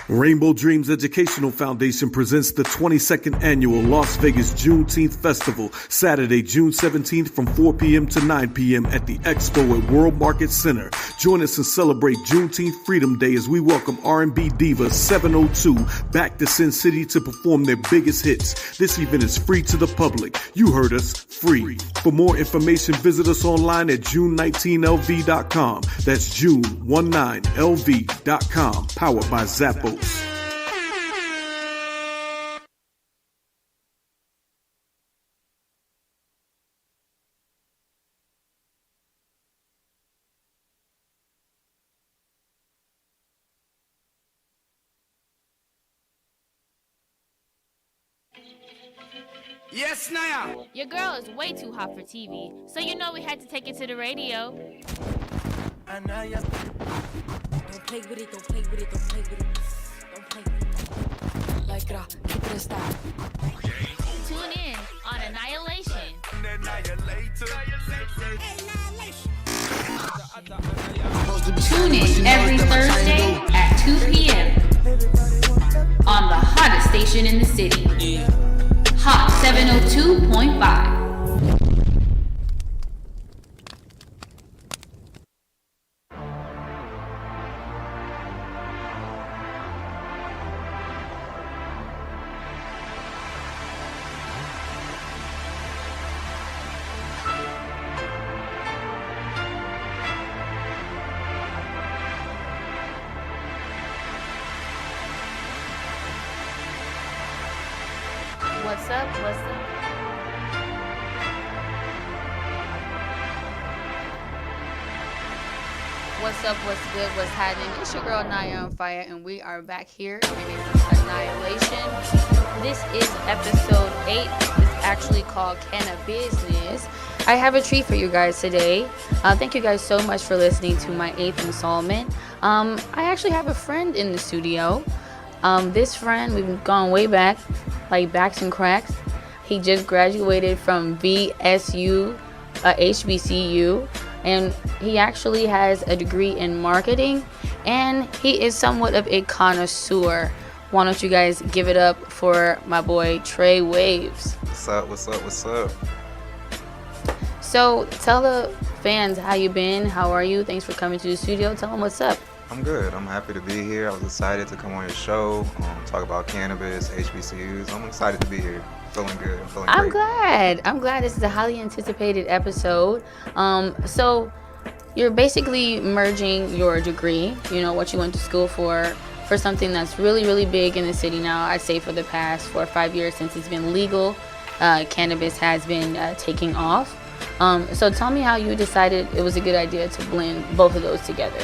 Rainbow Dreams Educational Foundation presents the 22nd annual Las Vegas Juneteenth Festival, Saturday, June 17th from 4 p.m. to 9 p.m. at the Expo at World Market Center. Join us and celebrate Juneteenth Freedom Day as we welcome R&B diva 702 back to Sin City to perform their biggest hits. This event is free to the public. You heard us, free. For more information, visit us online at june19lv.com. That's june19lv.com. Powered by Zappos. Yes, Naya. Your girl is way too hot for TV, so you know we had to take it to the radio. Anaya. Don't play with it, don't play with it, don't play with it. Don't play with it. Like keep it a style. Tune in on Aneialation. Tune in every Thursday at 2 p.m. on the hottest station in the city. Hot 702.5. What's up? What's up? What's up? What's good? What's happening? It's your girl Naya on Fire, and we are back here. And it's Aneialation. This is episode 8. It's actually called Can a Business. I have a treat for you guys today. Thank you guys so much for listening to my 8th installment. I actually have a friend in the studio. This friend, we've gone way back, like backs and cracks. He just graduated from VSU, HBCU, and he actually has a degree in marketing, and he is somewhat of a connoisseur. Why don't you guys give it up for my boy Trey Waves? What's up, what's up, what's up? So tell the fans how you been, how are you? Thanks for coming to the studio. Tell them what's up. I'm good. I'm happy to be here. I was excited to come on your show, talk about cannabis, HBCUs. I'm excited to be here. Feeling good. I'm glad. This is a highly anticipated episode. So you're basically merging your degree, what you went to school for something that's really, really big in the city now. I'd say for the past 4 or 5 years since it's been legal, cannabis has been taking off. So tell me how you decided it was a good idea to blend both of those together.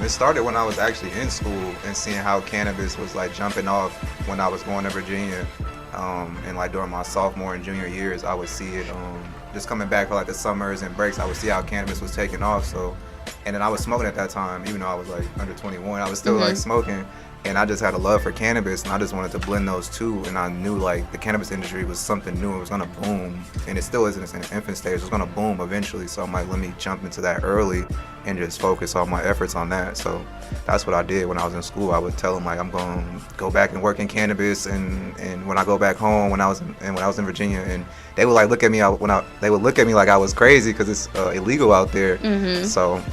It started when I was actually in school and seeing how cannabis was like jumping off when I was going to Virginia. And like during my sophomore and junior years, I would see it just coming back for like the summers and breaks. I would see how cannabis was taking off. And then I was smoking at that time, even though I was like under 21. I was still like smoking. And I just had a love for cannabis, and I just wanted to blend those two. And I knew like the cannabis industry was something new. It was gonna boom, and it still is in its infant stage. It's gonna boom eventually. So I'm like, let me jump into that early and just focus all my efforts on that. So that's what I did when I was in school. I would tell them like I'm gonna go back and work in cannabis, and when I go back home when I was in Virginia, and they would like look at me they would look at me like I was crazy because it's illegal out there. So,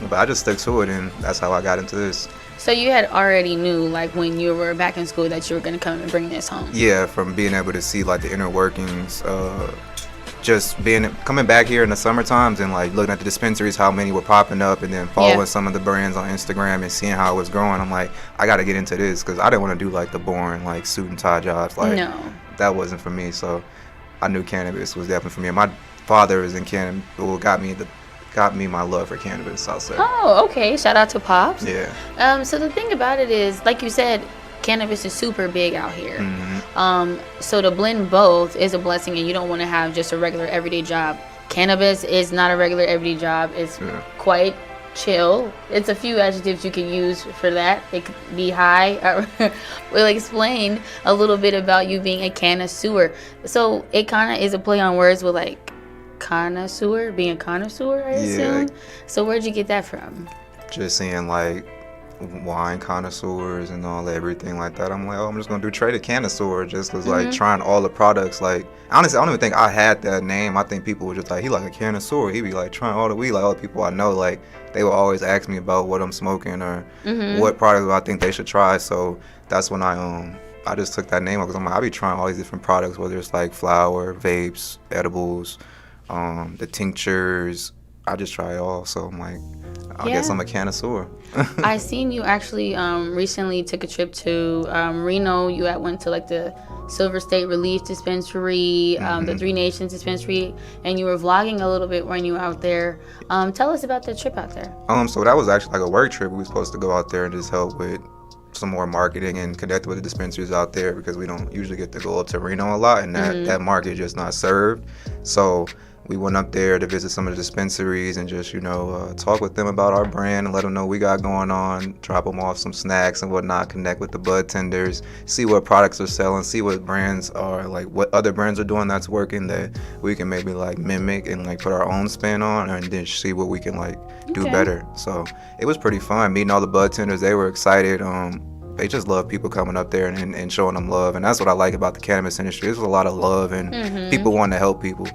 but I just stuck to it, and that's how I got into this. So you had already knew, like, when you were back in school that you were going to come and bring this home? Yeah, from being able to see, like, the inner workings, coming back here in the summer times and, like, looking at the dispensaries, how many were popping up, and then following some of the brands on Instagram and seeing how it was growing. I'm like, I got to get into this because I didn't want to do, like, the boring, like, suit and tie jobs. Like, no. That wasn't for me, so I knew cannabis was definitely for me. And my father is in cannabis, got me my love for cannabis, I'll say. Oh, okay. Shout out to Pops. Yeah. So the thing about it is, like you said, cannabis is super big out here. So to blend both is a blessing, and you don't want to have just a regular everyday job. Cannabis is not a regular everyday job. It's quite chill. It's a few adjectives you can use for that. It could be high. We'll explain a little bit about you being a connoisseur. So it kind of is a play on words with like connoisseur, being a connoisseur, I assume. So where'd you get that from? Just seeing like wine connoisseurs and all everything like that. I'm like, oh, I'm just gonna do traded connoisseur just because like trying all the products. Like honestly, I don't even think I had that name. I think people were just like, he like a connoisseur. He be like trying all the weed. Like all the people I know, like they will always ask me about what I'm smoking or what products I think they should try. So that's when I just took that name because I'm like, I be trying all these different products, whether it's like flour, vapes, edibles, the tinctures. I just try it all. So I'm like, I guess I'm a connoisseur. I seen you actually recently took a trip to Reno. You went to like the Silver State Relief Dispensary, the Three Nations Dispensary, and you were vlogging a little bit when you were out there. Tell us about the trip out there. So that was actually like a work trip. We were supposed to go out there and just help with some more marketing and connect with the dispensaries out there because we don't usually get to go up to Reno a lot, and that market just not served. So we went up there to visit some of the dispensaries and just, talk with them about our brand and let them know we got going on, drop them off some snacks and whatnot, connect with the bud tenders, see what products are selling, see what brands are, like what other brands are doing that's working that we can maybe like mimic and like put our own spin on, and then see what we can like do better. So it was pretty fun meeting all the bud tenders. They were excited. They just love people coming up there and showing them love. And that's what I like about the cannabis industry. There's a lot of love and people want to help people.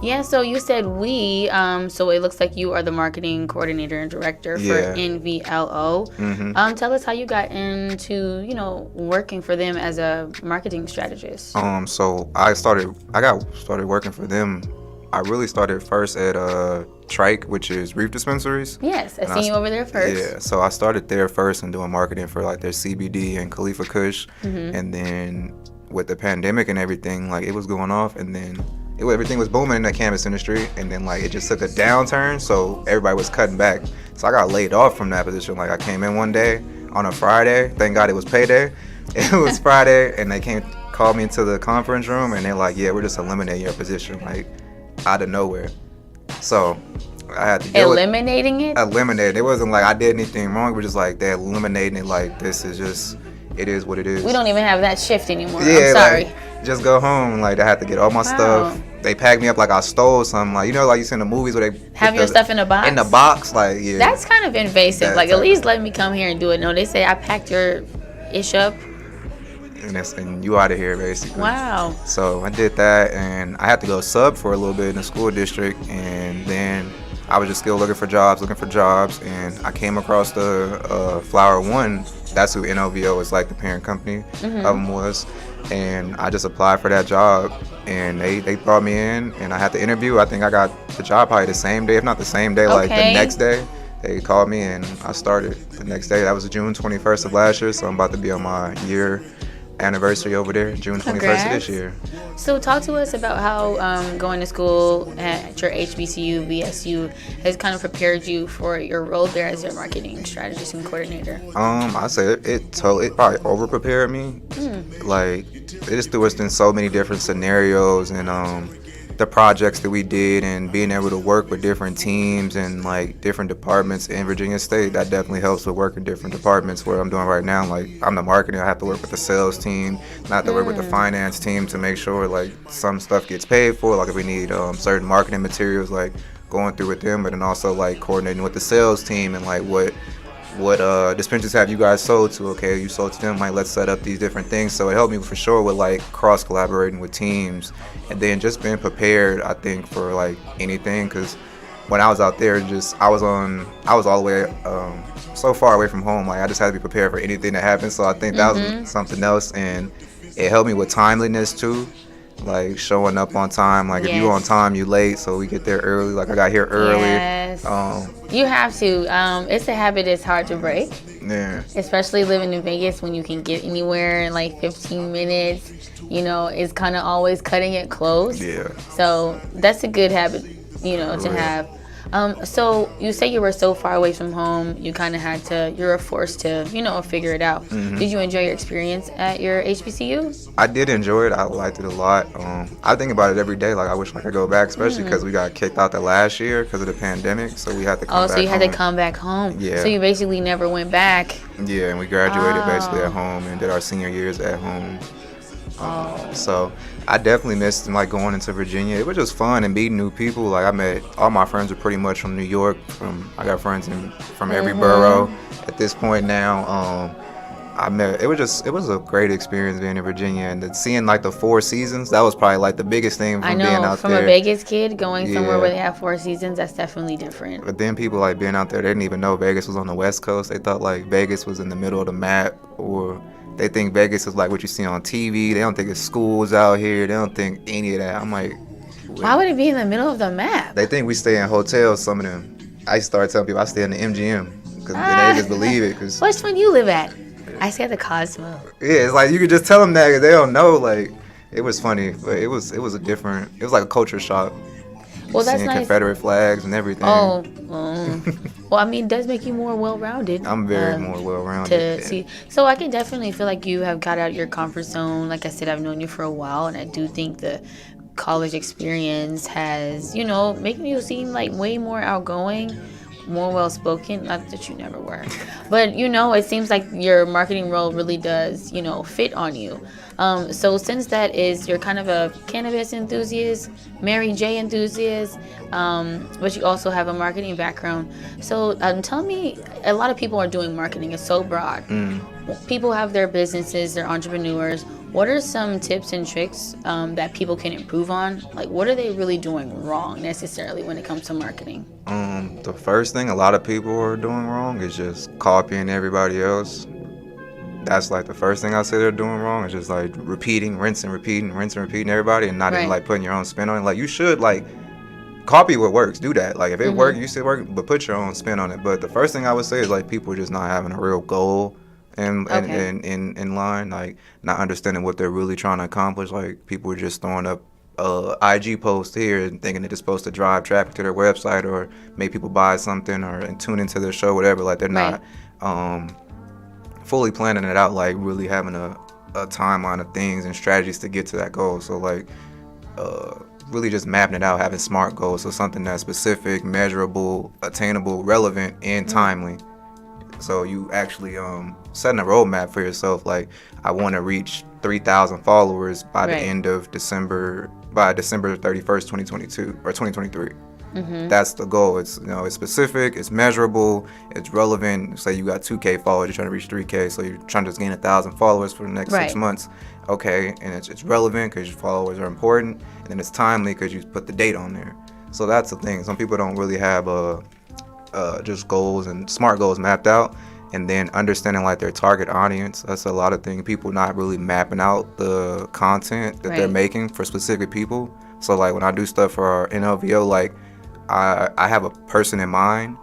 Yeah, so you said we, so it looks like you are the marketing coordinator and director for NVLO. Tell us how you got into, working for them as a marketing strategist. So I got started working for them. I really started first at Trike, which is Reef Dispensaries. Yes, I seen you over there first. Yeah, so I started there first and doing marketing for like their CBD and Khalifa Kush. And then with the pandemic and everything, like it was going off, and then everything was booming in the cannabis industry, and then like it just took a downturn, so everybody was cutting back. So I got laid off from that position. Like I came in one day on a Friday, thank God it was payday. It was Friday, and they called me into the conference room, and they're like, yeah, we're just eliminating your position, like out of nowhere. So I had to deal eliminating it. It wasn't like I did anything wrong. We're just like they're eliminating it. Like this is just, it is what it is. We don't even have that shift anymore. Yeah, I'm sorry. Like, just go home. Like I had to get all my stuff. They packed me up like I stole something. Like like you see in the movies where they have your stuff in a box. In the box, like yeah. That's kind of invasive. Like at least let me come here and do it. No, they say I packed your ish up. And you out of here basically. Wow. So I did that, and I had to go sub for a little bit in the school district, and then I was just still looking for jobs, and I came across the Flower One. That's who NOVO is, like the parent company of them was, and I just applied for that job, and they brought me in, and I had the interview. I think I got the job probably the same day, if not the same day, like the next day. They called me, and I started the next day. That was June 21st of last year, so I'm about to be on my year anniversary over there, June 21st of this year. So talk to us about how going to school at your HBCU, VSU, has kind of prepared you for your role there as your marketing strategist and coordinator. I say it probably over prepared me. Like it just threw us in so many different scenarios, and the projects that we did, and being able to work with different teams and like different departments in Virginia State, that definitely helps with working different departments. Where I'm doing right now, like I'm the marketing, I have to work with the sales team, I have to work with the finance team to make sure like some stuff gets paid for, like if we need certain marketing materials, like going through with them, but then also like coordinating with the sales team and like what dispensaries have you guys sold to? Okay, you sold to them, like let's set up these different things. So it helped me for sure with like cross collaborating with teams, and then just being prepared, I think, for like anything, because when I was out there, I was all the way so far away from home, like I just had to be prepared for anything that happened. So I think that was something else, and it helped me with timeliness too, like showing up on time. Like if you on time, you late, so we get there early. Like I got here early. Yes. You have to. It's a habit that's hard to break. Yeah. Especially living in Vegas, when you can get anywhere in like 15 minutes. It's kind of always cutting it close. Yeah. So that's a good habit, to have. So you say you were so far away from home, you were forced to, figure it out. Did you enjoy your experience at your HBCU? I did enjoy it. I liked it a lot. I think about it every day. Like I wish I could go back, especially because we got kicked out the last year because of the pandemic. So we had to come back home. So you had to come back home. Yeah. So you basically never went back. Yeah, and we graduated basically at home and did our senior years at home. So I definitely missed like going into Virginia. It was just fun and meeting new people. Like I met all my friends are pretty much from New York. I got friends from every borough at this point now. It was a great experience being in Virginia and seeing like the 4 seasons. That was probably like the biggest thing from being out from there. a Vegas kid going somewhere where they have 4 seasons, that's definitely different. But then people like being out there, they didn't even know Vegas was on the West Coast. They thought like Vegas was in the middle of the map, or they think Vegas is like what you see on TV. They don't think it's schools out here. They don't think any of that. I'm like, why would it be in the middle of the map? They think we stay in hotels, some of them. I started telling people I stay in the MGM because they just believe it. Cause, which one you live at? I stay at the Cosmo. Yeah, it's like you could just tell them that because they don't know. Like, it was funny, but it was like a culture shock. Well, that's seeing nice. Confederate flags and everything. Well, I mean, it does make you more well-rounded. I'm very more well-rounded. To see, so I can definitely feel like you have got out your comfort zone. Like I said, I've known you for a while, and I do think the college experience has, making you seem like way more outgoing, more well-spoken. Not that you never were, but it seems like your marketing role really does, fit on you. So since that is, you're kind of a cannabis enthusiast, Mary J enthusiast, but you also have a marketing background. So tell me, a lot of people are doing marketing. It's so broad. People have their businesses, they're entrepreneurs. What are some tips and tricks that people can improve on? Like, what are they really doing wrong necessarily when it comes to marketing? The first thing a lot of people are doing wrong is just copying everybody else. That's like the first thing I say they're doing wrong. Is just like rinsing, repeating everybody, and not even like putting your own spin on it. Like, you should like copy what works. Do that. Like, if it works, you still work, but put your own spin on it. But the first thing I would say is like people are just not having a real goal in line, like not understanding what they're really trying to accomplish. Like, people are just throwing up IG post here and thinking that it's supposed to drive traffic to their website or make people buy something or tune into their show, whatever. Like, they're not fully planning it out, like really having a timeline of things and strategies to get to that goal. So like really just mapping it out, having SMART goals, so something that's specific, measurable, attainable, relevant, and timely. So you actually setting a roadmap for yourself. Like, I want to reach 3,000 followers by the end of December 31st, 2022 or 2023. That's the goal. It's it's specific, it's measurable, it's relevant. Say you got 2K followers, you're trying to reach 3K, so you're trying to just gain 1,000 followers for the next 6 months. Okay, and it's relevant because your followers are important, and then it's timely because you put the date on there. So that's the thing. Some people don't really have just goals and SMART goals mapped out, and then understanding like their target audience. That's a lot of things. People not really mapping out the content that they're making for specific people. So like when I do stuff for our NLVO, like I have a person in mind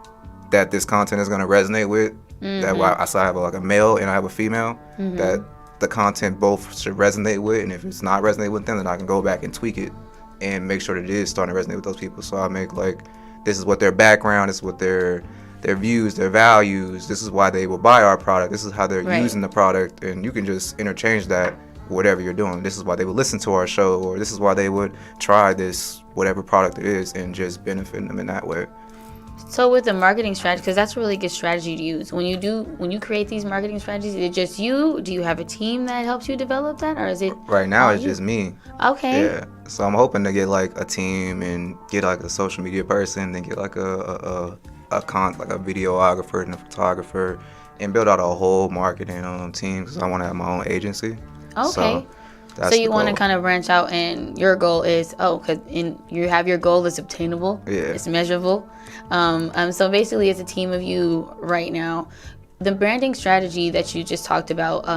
that this content is going to resonate with. That I have like a male and I have a female that the content both should resonate with. And if it's not resonating with them, then I can go back and tweak it and make sure that it is starting to resonate with those people. So I make like, this is what their background, this is what their views, their values, this is why they will buy our product, this is how they're using the product, and you can just interchange that whatever you're doing. This is why they would listen to our show, or this is why they would try this whatever product it is, and just benefit them in that way. So with the marketing strategy, because that's a really good strategy to use. When you create these marketing strategies, is it just you? Do you have a team that helps you develop that, or is it? Right now, it's just me. Okay. Yeah. So I'm hoping to get like a team and get like a social media person, then get like a videographer and a photographer, and build out a whole marketing team, because I want to have my own agency. Okay. So you want to kind of branch out, and your goal is you have your goal is obtainable. Yeah. It's measurable. So basically, it's a team of you right now. The branding strategy that you just talked about,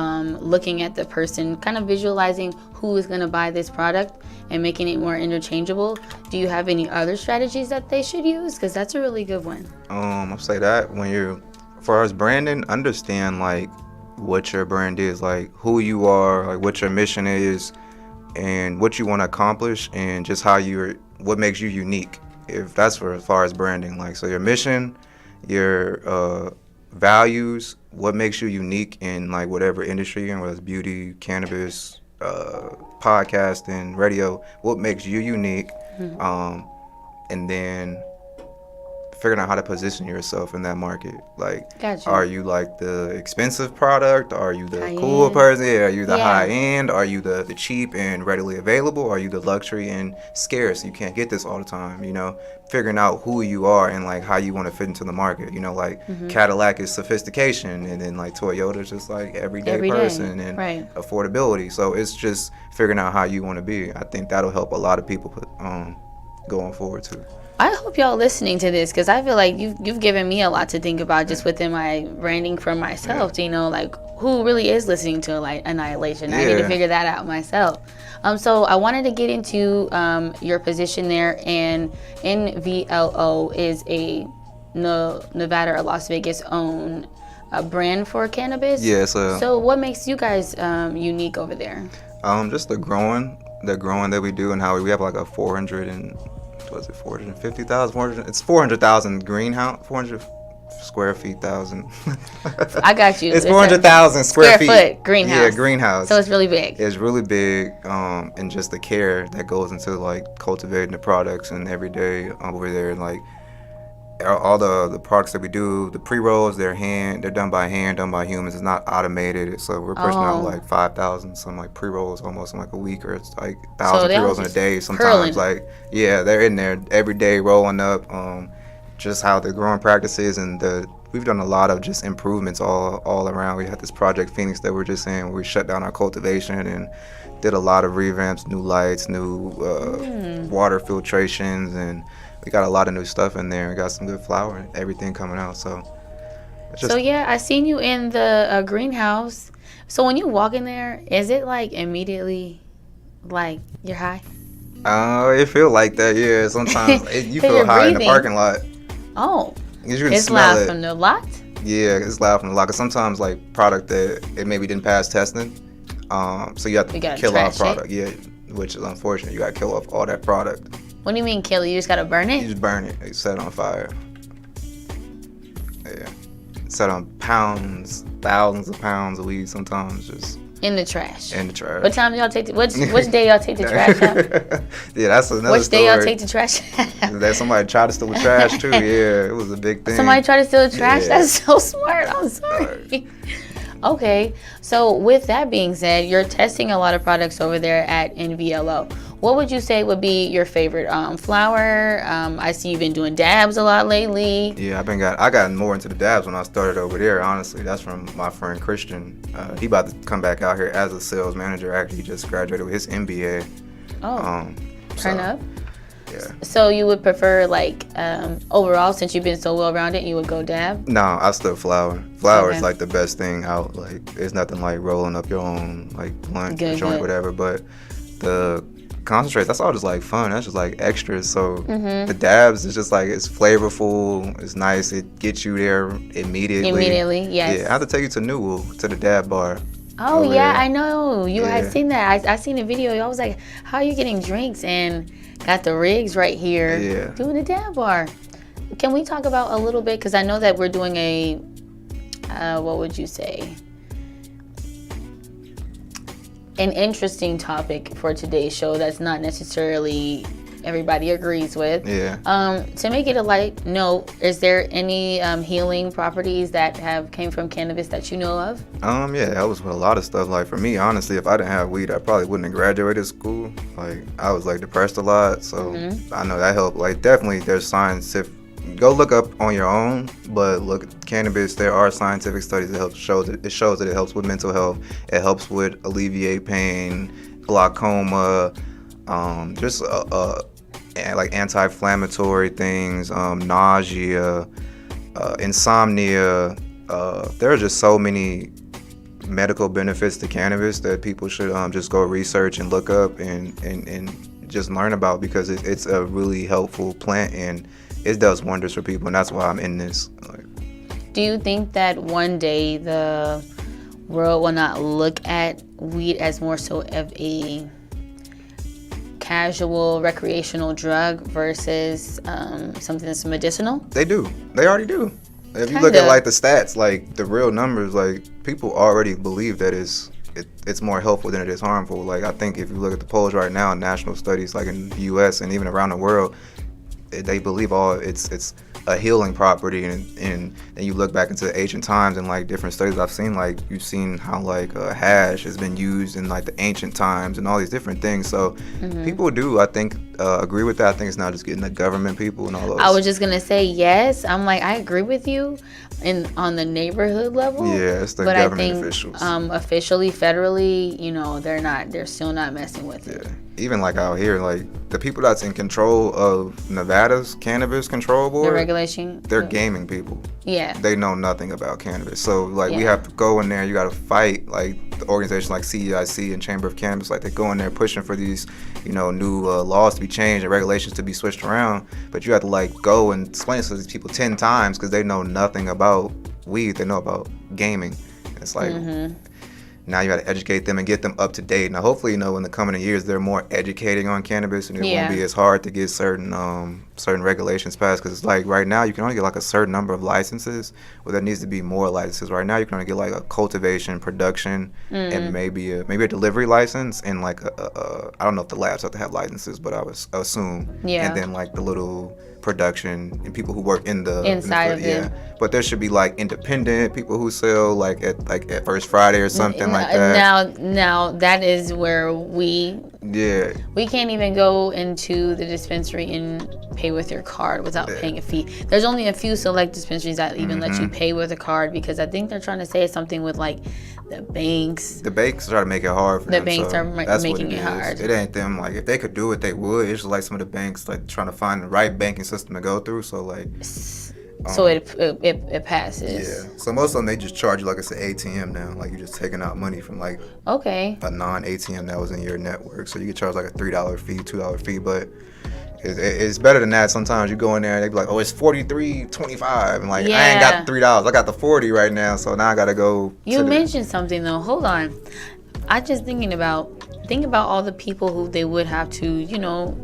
looking at the person, kind of visualizing who is going to buy this product and making it more interchangeable. Do you have any other strategies that they should use? Because that's a really good one. I'll say that as far as branding, understand like what your brand is, like who you are, like what your mission is, and what you want to accomplish, and just what makes you unique. If that's for as far as branding, like, so your mission, your values, what makes you unique in like whatever industry you're in, whether it's beauty, cannabis, podcasting, radio, what makes you unique, and then figuring out how to position yourself in that market. Like, Gotcha. are you like the expensive product? Are you the High cool end. person? Yeah, are you the Yeah. high end? Are you the cheap and readily available? Are you the luxury and scarce? You can't get this all the time, you know? Figuring out who you are and like how you want to fit into the market. You know, like Cadillac is sophistication, and then like Toyota's just like everyday Every day, person and right. affordability. So it's just figuring out how you want to be. I think that'll help a lot of people going forward too. I hope y'all listening to this, because I feel like you've given me a lot to think about just within my branding for myself. You know, like who really is listening to like Aneialation? I need to Yeah. figure that out myself. So I wanted to get into your position there, and NVLO is a Nevada or Las Vegas owned brand for cannabis. Yeah, so what makes you guys unique over there? just the growing that we do, and how we have like a 450,000 greenhouse, 400 square feet thousand. I got you. It's a 400,000 square feet. foot greenhouse. Yeah, greenhouse. So it's really big. It's really big, and just the care that goes into like cultivating the products and every day over there, and like all the products that we do, the pre-rolls, they're done by hand, done by humans. It's not automated. So we're pushing out like 5,000 some like pre-rolls almost in like a week, or it's like 1,000 pre-rolls in a day sometimes. Like, yeah, they're in there every day rolling up. Just how the growing practices, and we've done a lot of just improvements all around. We had this Project Phoenix that we're just saying, where we shut down our cultivation and did a lot of revamps, new lights, new water filtrations, and we got a lot of new stuff in there. We got some good flower and everything coming out. So it's just, So yeah, I seen you in the greenhouse. So when you walk in there, is it like immediately like you're high? it feel like that. Yeah, sometimes you 'Cause feel you're high in the breathing. parking lot. Oh, 'Cause you can it's smell loud it. from the lot. Yeah, it's loud from the lot. 'Cause sometimes like product that it maybe didn't pass testing, so you have to You gotta kill off trash it? product. Yeah, which is unfortunate. You gotta kill off all that product. What do you mean kill it? You just gotta burn You it? just burn it. You set it on fire. Yeah, set on pounds, thousands of pounds of weed sometimes, just In the trash. in the trash. What time y'all take? Which day y'all take the trash out? Yeah, that's another Which story. day y'all take the trash out? That somebody tried to steal the trash too. Yeah, it was a big thing. Somebody tried to steal the trash? Yeah. That's so smart. I'm sorry. Okay, so with that being said, you're testing a lot of products over there at NVLO. What would you say would be your favorite flower? I see you've been doing dabs a lot lately. Yeah, I got more into the dabs when I started over there. Honestly, that's from my friend Christian. He about to come back out here as a sales manager. Actually, he just graduated with his MBA. Oh, turn up. Yeah. So you would prefer like overall, since you've been so well rounded, you would go dab? No, I still flower. Flower Okay. is like the best thing out. Like, there's nothing like rolling up your own like blunt, Good, joint, good. whatever. But the concentrates, that's all just like fun. That's just like extras. So Mm-hmm. the dabs is just like, it's flavorful. It's nice. It gets you there immediately. Immediately, yes. Yeah, I have to take you to Newell, to the dab bar. Oh over yeah, there. I know. You had Yeah. seen that. I seen a video. I was like, how are you getting drinks and got the rigs right here Yeah. doing a dab bar? Can we talk about a little bit? Because I know that we're doing a, what would you say? An interesting topic for today's show that's not necessarily everybody agrees with. Yeah. To make it a light note, is there any healing properties that came from cannabis that you know of? Yeah, that was with a lot of stuff. Like, for me, honestly, if I didn't have weed, I probably wouldn't have graduated school. Like, I was like depressed a lot, so I know that helped. Like, definitely there's scientific, go look up on your own, but look at cannabis. There are scientific studies that shows that it helps with mental health. It helps with alleviate pain, glaucoma, just like anti-inflammatory things, nausea, insomnia. There are just so many medical benefits to cannabis that people should just go research and look up and just learn about, because it's a really helpful plant and it does wonders for people, and that's why I'm in this. Do you think that one day the world will not look at weed as more so of a casual recreational drug versus something that's medicinal? They do. They already do. If you look Kinda. at like the stats, like the real numbers, like people already believe that it's more helpful than it is harmful. Like, I think if you look at the polls right now, national studies like in the U.S. and even around the world, they believe it's a healing property, and then you look back into ancient times and like different studies I've seen, like you've seen how like hash has been used in like the ancient times and all these different things. So people do, I think, agree with that. I think it's not just getting the government people and all those. I was just gonna say yes. I'm like, I agree with you on the neighborhood level. Yeah, it's the but government I think, officials. Officially, federally, you know, they're still not messing with it. Yeah. Even like out here, like the people that's in control of Nevada's cannabis control board, The regulation. they're gaming people. Yeah. They know nothing about cannabis. So like we have to go in there, you got to fight like the organization like CEIC and Chamber of Cannabis, like they go in there pushing for these, you know, new laws to be changed and regulations to be switched around. But you have to like go and explain this to these people 10 times because they know nothing about weed. They know about gaming. And it's like, now you got to educate them and get them up to date. Now, hopefully, you know, in the coming years, they're more educating on cannabis, and it won't be as hard to get certain regulations passed. Because it's like right now, you can only get like a certain number of licenses. Well, there needs to be more licenses. Right now, you can only get like a cultivation, production, and maybe a delivery license, and like I don't know if the labs have to have licenses, but I would assume. Yeah. And then like the little production and people who work inside of it. But there should be like independent people who sell like at First Friday or something like that. Now that is where we can't even go into the dispensary and pay with your card without paying a fee. There's only a few select dispensaries that even let you pay with a card, because I think they're trying to say something with like the banks. The banks try to make it hard for them. The banks are making it hard. It ain't them. Like if they could do it, they would. It's just like some of the banks like trying to find the right banking system to go through. So like. So it passes. Yeah. So most of them, they just charge you like it's an ATM now. Like you're just taking out money from like a non-ATM that was in your network. So you get charged like a $3 fee, $2 fee, but it's better than that. Sometimes you go in there and they be like, oh, it's $43.25, and like I ain't got the $3, I got the $40 right now. So now I gotta go. You mentioned something though. Hold on. I just think about all the people who they would have to, you know,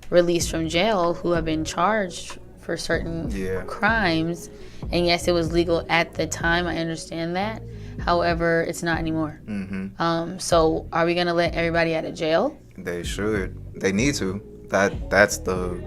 release from jail who have been charged for certain crimes. And yes, it was legal at the time, I understand that. However, it's not anymore. So are we gonna let everybody out of jail? They should. They need to. That's the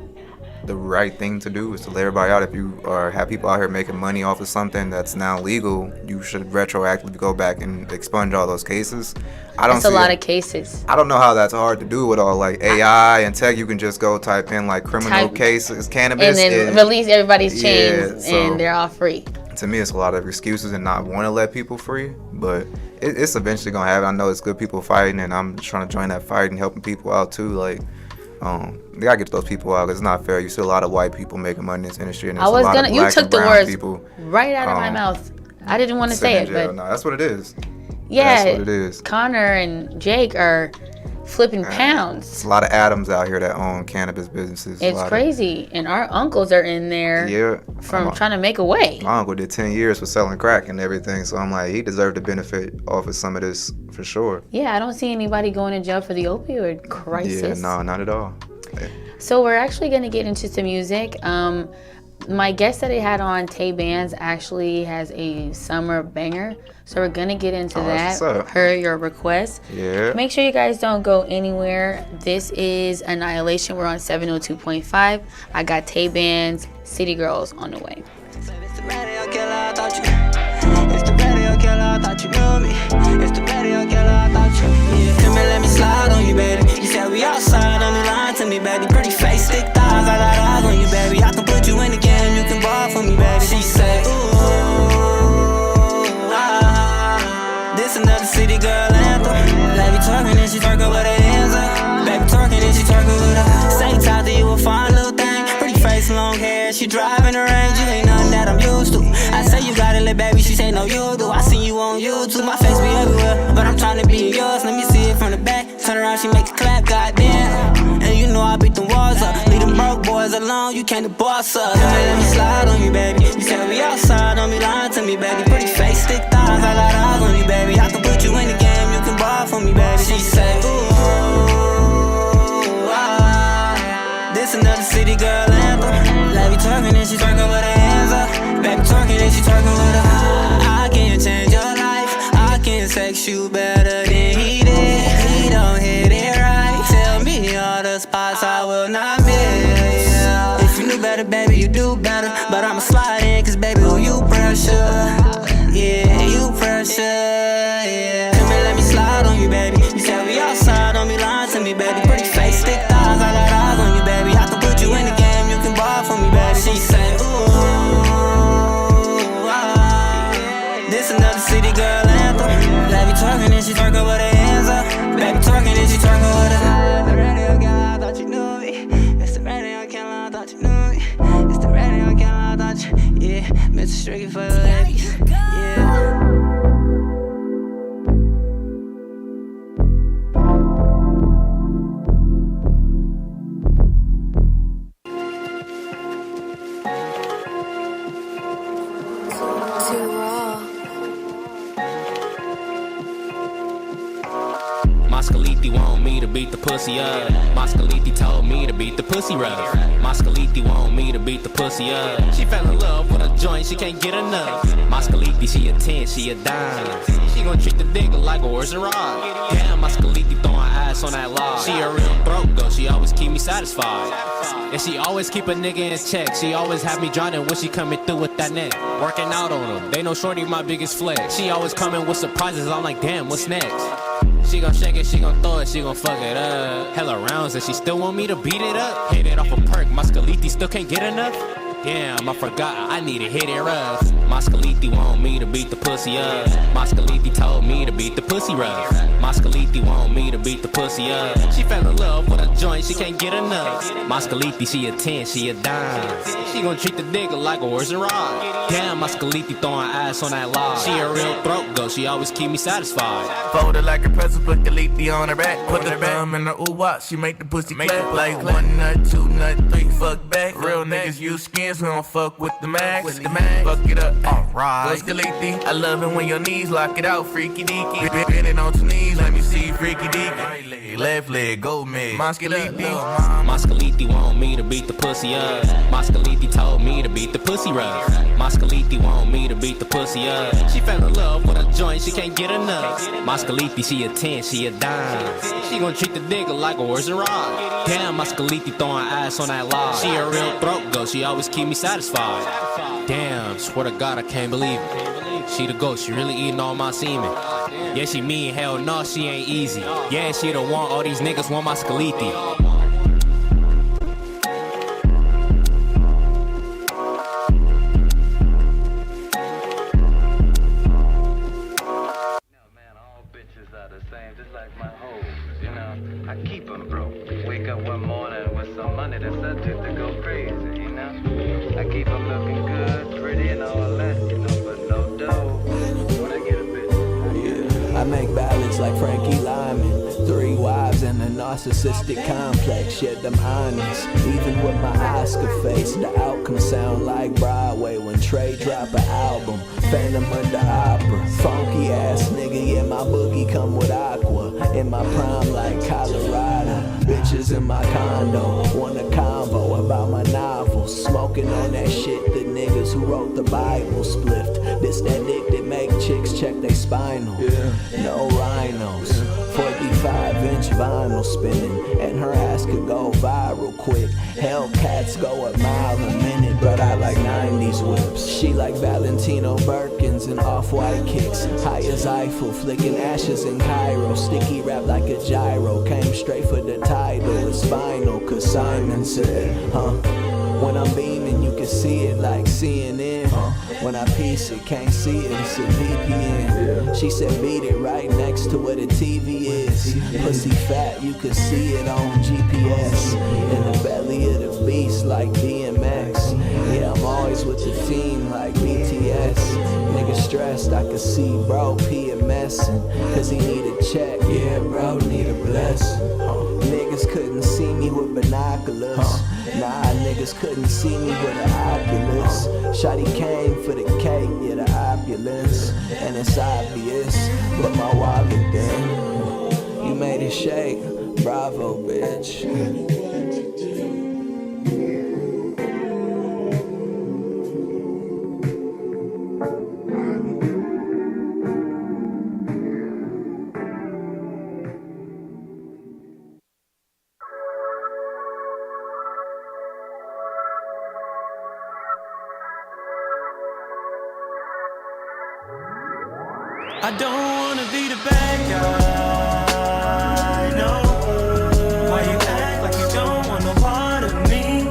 right thing to do, is to let everybody out. If you have people out here making money off of something that's now legal, you should retroactively go back and expunge all those cases. That's a lot of cases. I don't know how that's hard to do with all like AI and tech. You can just go type in like criminal cases, cannabis, and then release everybody's chains, and they're all free. To me, it's a lot of excuses and not want to let people free, but it's eventually gonna happen. I know it's good people fighting, and I'm trying to join that fight and helping people out too. Like, they gotta get those people out, because it's not fair. You see a lot of white people making money in this industry, and there's a lot of black and brown people. Right out of my mouth. I didn't want to say it, but no, that's what it is. Yeah, that's what it is. Connor and Jake are flipping pounds. It's a lot of Adams out here that own cannabis businesses. It's crazy. And our uncles are in there from trying to make a way. My uncle did 10 years for selling crack and everything, so I'm like, he deserved to benefit off of some of this for sure. Yeah, I don't see anybody going to jail for the opioid crisis. Yeah, no, not at all. So we're actually going to get into some music. My guest that I had on, Tay Bands, actually has a summer banger. So we're going to get into that per your request. Yeah. Make sure you guys don't go anywhere. This is Aneialation. We're on 702.5. I got Tay Bands, City Girls on the way. It's the radio killer, I thought you knew me. It's the radio killer, I thought you. Yeah. Come and let me slide on you, baby. You said we outside, on the line to me, baby. Pretty face, thick thighs, I got eyes on you, baby. I can put you in the game, you can ball for me, baby. She said, this another city girl anthem. Baby talking and she twerking with her hands up. Baby talking and she twerking with her. Say talk to you a fine little thing. Pretty face, long hair, she driving the range. You ain't nothing that I'm used to. I say you got it, little baby, she say no you do. I see you on YouTube, my face be everywhere, but I'm trying to be yours. Let me see it from the back. Turn around, she make it clap, goddamn. And you know I beat them walls up. Leave them broke boys alone, you can't the boss up. Let me slide on you, baby. You said we outside, don't be lying to me, baby. Pretty face, thick thighs, I got eyes on you, baby. I can put you in the game, you can ball for me, baby. She say, this another city girl anthem. Like we talking and she twerking with her hands up. Baby talking and she twerking with her. I can't change your life. I can sex you better than he did. He don't hit it right. Tell me all the spots I will not miss. If you knew better, baby, you do better. should, yeah. Come and let me slide on you, baby. You said we outside, don't be lying to me, baby. Pretty face, thick thighs, I got eyes on you, baby. I can put you in the game, you can ball for me, baby. She say, ooh, ah. This another city girl anthem. Baby talking and she twerking with her hands up. Baby talking and she twerking with her. The radio girl, I thought you knew me. It's the radio girl, I thought you knew me. It's the radio girl, I thought you, yeah. Mr. Stricky for the ladies, yeah. Moscaliti want me to beat the pussy up. Moscaliti told me to beat the pussy rough. Moscaliti want me to beat the pussy up. She fell in love with a joint, she can't get enough. Moscaliti, she a 10, she a dime. She gon' treat the dick like a horse and ride. Damn, Moscaliti throwing ass on that log. She a real throat though, she always keep me satisfied. And she always keep a nigga in check. She always have me drowning when she coming through with that neck. Working out on them, they know shorty my biggest flex. She always coming with surprises, I'm like damn, what's next? She gon' shake it, she gon' throw it, she gon' fuck it up. Hella rounds and she still want me to beat it up. Hit it off a perk, Moscaliti still can't get enough. Damn, I forgot, I need to hit it rough. Moscaliti want me to beat the pussy up. Moscaliti told me to beat the pussy rough. Moscaliti want me to beat the pussy up. She fell in love with a joint, she can't get enough. Moscaliti, she a 10, she a dime. She gon' treat the dick like a horse and ride. Damn, Moscaliti throwing ass on that log. She a real throat go, she always keep me satisfied. Fold it like a pretzel, put Caliti on her back. Put the thumb in the ooh-wop, she make the pussy clap. Like 1 nut, 2 nut, 3 fuck back. Real niggas use skins, we don't fuck with the max. Fuck it up, alright. Caliti, I love it when your knees lock it out, freaky deaky. Bend it on 2 knees, let me see freaky deaky. Right leg, left leg, go mid. Moscaliti want me to beat the pussy up. Moscaliti told me to beat the pussy rough. Moscaliti want me to beat the pussy up. She fell in love with a joint, she can't get enough. Moscaliti, she a 10, she a dime. She gon' treat the nigga like a horse and ride. Damn, Moscaliti throwing ass on that log. She a real throat go, she always keep me satisfied. Damn, swear to God, I can't believe it. She the ghost, she really eating all my semen. Yeah, she mean, hell no, she ain't easy. Yeah, she the one, all these niggas want Moscaliti. Just like my hoes, you know, I keep them broke. Wake up one morning with some money that's subject to go crazy, you know. I keep them looking good, pretty and all that, you know, but no dough. When I get a bitch, I make balance like Frankie Lyman. 3 wives and a narcissistic complex, yet them honest. Even with my Oscar face, the outcome sound like Broadway when Trey drop an album. Phantom of the Opera, funky ass nigga, yeah my boogie come with aqua. In my prime like Colorado, bitches in my condo. Want a convo about my novels, smoking on that shit the niggas who wrote the Bible spliffed. This that dick that make chicks check they spinal. No rhinos, 45-inch vinyl spinning, and her ass could go viral quick. Hellcats go a mile a minute, but I like 90s whips. She like Valentino Birkins and off-white kicks. High as Eiffel, flicking ashes in Cairo. Sticky rap like a gyro, came straight for the title. It's final, cause Simon said, when I'm beaming, you can see it like CNN. When I piece it, can't see it, it's a VPN. She said beat it right next to where the TV is. Pussy fat, you can see it on GPS. In the belly of the beast like DMX. Yeah, I'm always with the team like BTS. Nigga stressed, I could see bro PMSing. Cause he need a check, yeah bro need a blessing. Niggas couldn't see me with binoculars. Nah, niggas couldn't see me with an Oculus. Shawty came for the cake, yeah, the opulence. And it's obvious, but my wallet then. You made it shake, bravo, bitch. I don't wanna be the bad guy, no. Why you act like you don't want no part of me?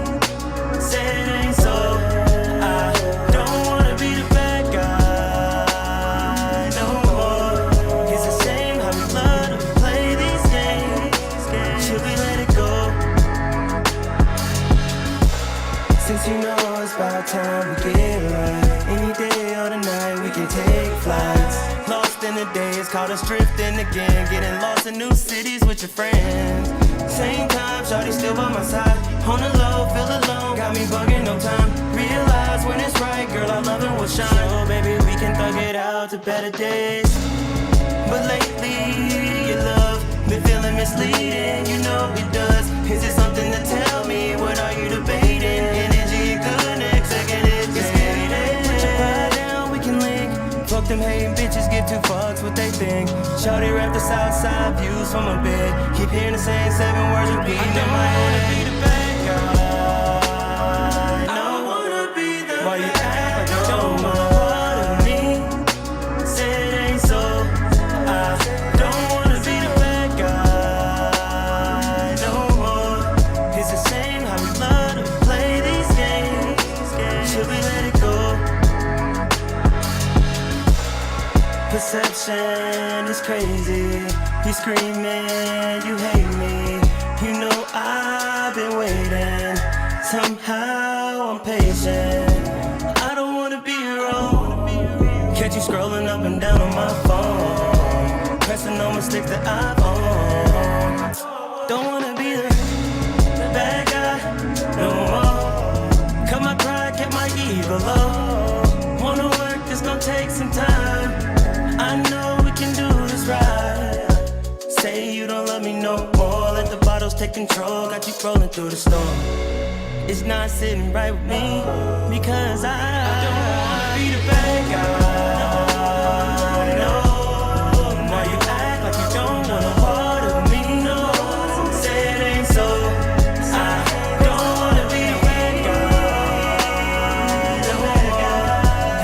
Say it ain't so. I don't wanna be the bad guy, no more. It's a shame how we love to play these games. Should we let it go? Since you know it's about time we get right. Any day or the night we can take flights. Lost in the days, caught us drifting again. Getting lost in new cities with your friends. Same time, shawty still by my side. On the low, feel alone, got me bugging no time. Realize when it's right, girl, I love it will shine. So baby, we can thug it out to better days. But lately, your love been feeling misleading. You know it does. Is it something to tell me? What are you debating? Energy good, executive. Just get it. Put your pride down, we can link. Fuck them hating bitches, give two fucks what they think. Shawty rap the south side views from a bed. Keep hearing the same 7 words repeating in my head. I don't wanna be the bad guy. No. I wanna be the Why you act like you don't want a part of me? Say it ain't so. I don't wanna be the bad guy no more. It's the same how we love to play these games. Should we let it go? Perception is crazy. You screaming, you hate me. You know I've been waiting. Somehow I'm patient. I don't wanna be wrong. Catch you scrolling up and down on my phone, pressing on my stick that I own. Don't wanna be the bad guy no more. Cut my pride, kept my ego low. Wanna work, it's gonna take some time. I know we can do this right. Say you don't love me no more. Let the bottles take control. Got you rolling through the storm. It's not sitting right with me because I don't wanna be the bad guy. No. Why you act like you don't want a part of me? No. Say it ain't so. I don't wanna be the bad guy. No.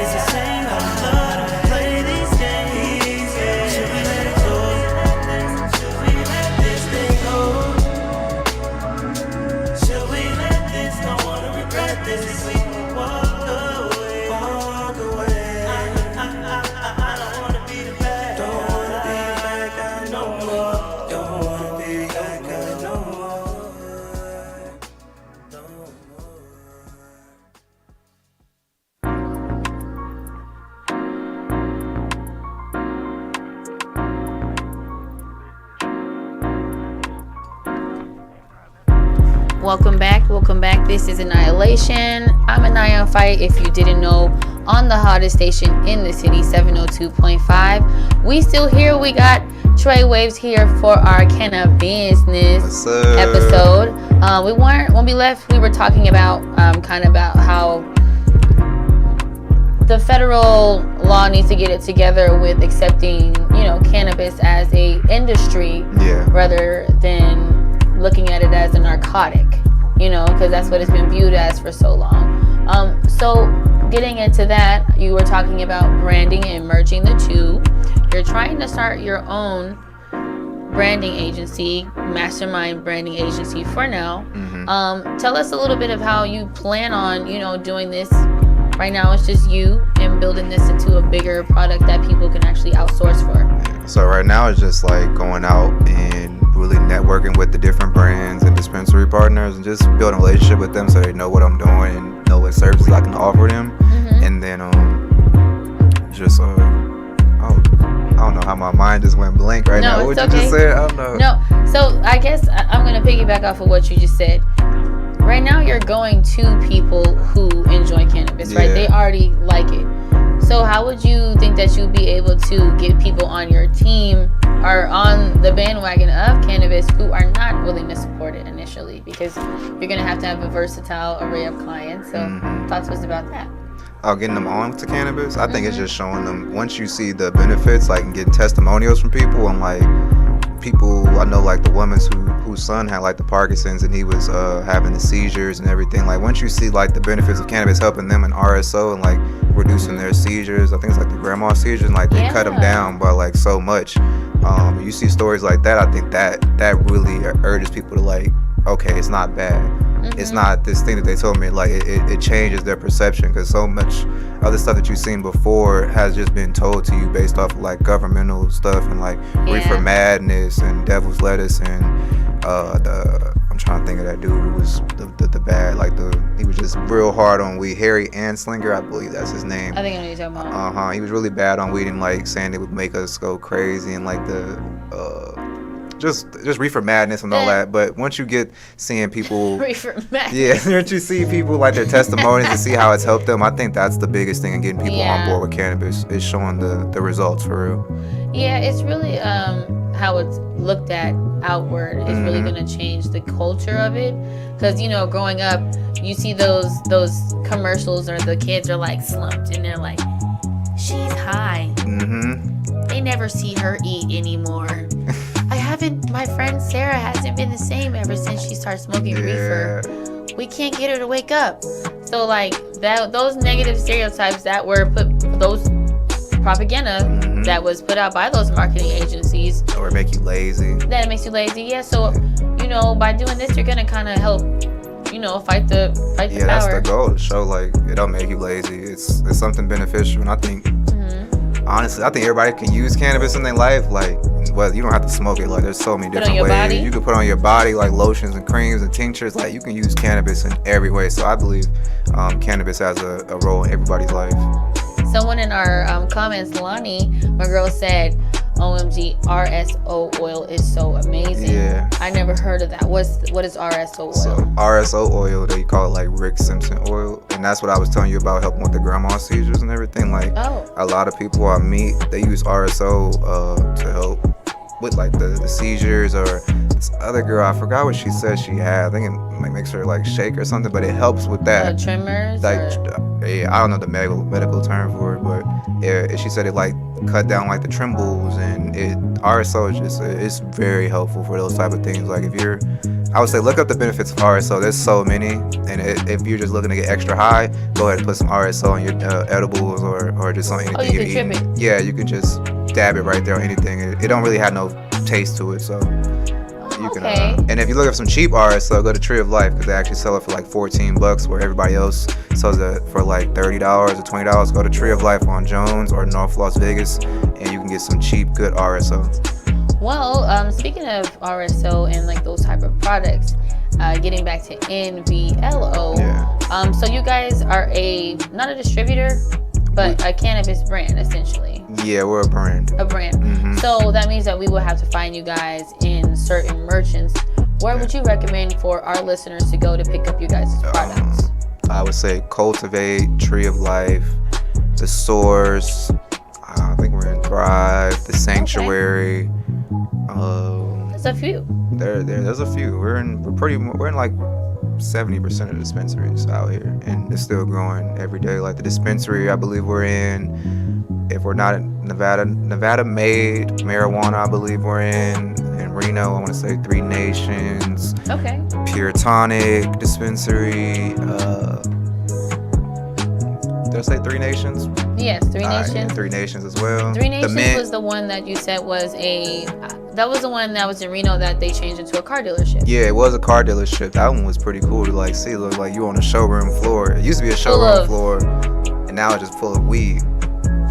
It's the same how we love to play these games. Should we let it go? Should we let this thing go? Should we let this? Don't wanna regret this. We walk away, walk away. I don't wanna be the bad. Don't wanna be the bad guy no more. Don't wanna be the bad guy no more. No more. Welcome back. This is Aneialation. I'm Anaya on Fire, if you didn't know, on the hottest station in the city, 702.5. We still here. We got Trey Waves here for our Can of Business episode. When we left, we were talking about kind of about how the federal law needs to get it together with accepting, cannabis as a industry rather than looking at it as a narcotic, because that's what it's been viewed as for so long. So getting into that, you were talking about branding and merging the two. You're trying to start your own branding agency, mastermind branding agency for now. Tell us a little bit of how you plan on, doing this. Right now it's just you and building this into a bigger product that people can actually outsource for. So right now it's just like going out and really networking with the different brands and dispensary partners and just building a relationship with them so they know what I'm doing and know what services I can offer them. And then just I don't know how my mind just went blank right now. What you just said? I don't know. No, so I guess I'm gonna piggyback off of what you just said. Right now you're going to people who enjoy cannabis, right? They already like it. So how would you think that you'd be able to get people on your team or on the bandwagon of cannabis who are not willing to support it initially? Because you're going to have a versatile array of clients. So talk to us about that. Getting them on to cannabis, I think it's just showing them, once you see the benefits, like getting testimonials from people and like people I know, like the woman whose son had like the Parkinson's and he was having the seizures and everything. Like once you see like the benefits of cannabis helping them in RSO and like reducing their seizures, I think it's like the grandma seizures, and like they cut them down by like so much. You see stories like that, I think that really urges people to like, okay, it's not bad. It's not this thing that they told me. Like it changes their perception, because so much other stuff that you've seen before has just been told to you based off of like governmental stuff and like reefer madness and devil's lettuce and I'm trying to think of that dude who was the bad, like he was just real hard on weed. Harry Anslinger, I believe that's his name. I think I know what you're talking about. He was really bad on weed and like saying it would make us go crazy and like the just reefer madness and all that. But once you get seeing people reefer madness, once you see people like their testimonies and see how it's helped them, I think that's the biggest thing in getting people on board with cannabis, is showing the results for real. Yeah, it's really how it's looked at outward is really going to change the culture of it. Because, you know, growing up, you see those commercials or the kids are like slumped and they're like, she's high. They never see her eat anymore. My friend Sarah hasn't been the same ever since she started smoking reefer. We can't get her to wake up. So like those negative stereotypes that were those propaganda that was put out by those marketing agencies. Or make you lazy. That makes you lazy, yeah. So, you know, by doing this, you're gonna kind of help, you know, fight the power. Yeah, that's the goal, to show like it don't make you lazy. It's something beneficial, and I think honestly, I think everybody can use cannabis in their life. Like, well, you don't have to smoke it. Like, there's so many different ways. Body. You can put on your body, like lotions and creams and tinctures. Like, you can use cannabis in every way. So I believe cannabis has a role in everybody's life. Someone in our comments, Lonnie, my girl, said, OMG, RSO oil is so amazing. Yeah. I never heard of that. What is RSO oil? So RSO oil, they call it like Rick Simpson oil. And that's what I was telling you about, helping with the grandma seizures and everything. Like a lot of people I meet, they use RSO to help with like the seizures. Or this other girl, I forgot what she said she had. I think it like makes her like shake or something, but it helps with that. Tremors? Like, I don't know the medical term for it, but she said it like cut down like the trembles, and RSO is just it's very helpful for those type of things. Like I would say look up the benefits of RSO. There's so many, and if you're just looking to get extra high, go ahead and put some RSO on your edibles or just on anything you're eating. Trip it. Yeah, you can just dab it right there on anything. It don't really have no taste to it, so. You can, and if you look up some cheap RSO, go to Tree of Life, because they actually sell it for like $14, where everybody else sells it for like $30 or $20. Go to Tree of Life on Jones or North Las Vegas, and you can get some cheap, good RSO. Well, speaking of RSO and like those type of products, getting back to NVLO. Yeah. So you guys are not a distributor, but a cannabis brand, essentially. Yeah, we're a brand. A brand. So that means that we will have to find you guys in certain merchants. Where would you recommend for our listeners to go to pick up you guys' products? I would say Cultivate, Tree of Life, The Source. I think we're in Thrive, The Sanctuary. There's a few. There's a few. We're in like 70% of dispensaries out here, and it's still growing every day. Like the dispensary, I believe we're in. If we're not in Nevada made marijuana, I believe we're in Reno. I want to say 3 Nations. Okay. Pure Tonic dispensary. Did I say 3 Nations? Yes, 3 Nations. Yeah, 3 Nations as well. 3 Nations was the one that you said was that was the one that was in Reno that they changed into a car dealership. Yeah, it was a car dealership. That one was pretty cool to like see. Look like you on a showroom floor. It used to be a showroom floor, and now it's just full of weed.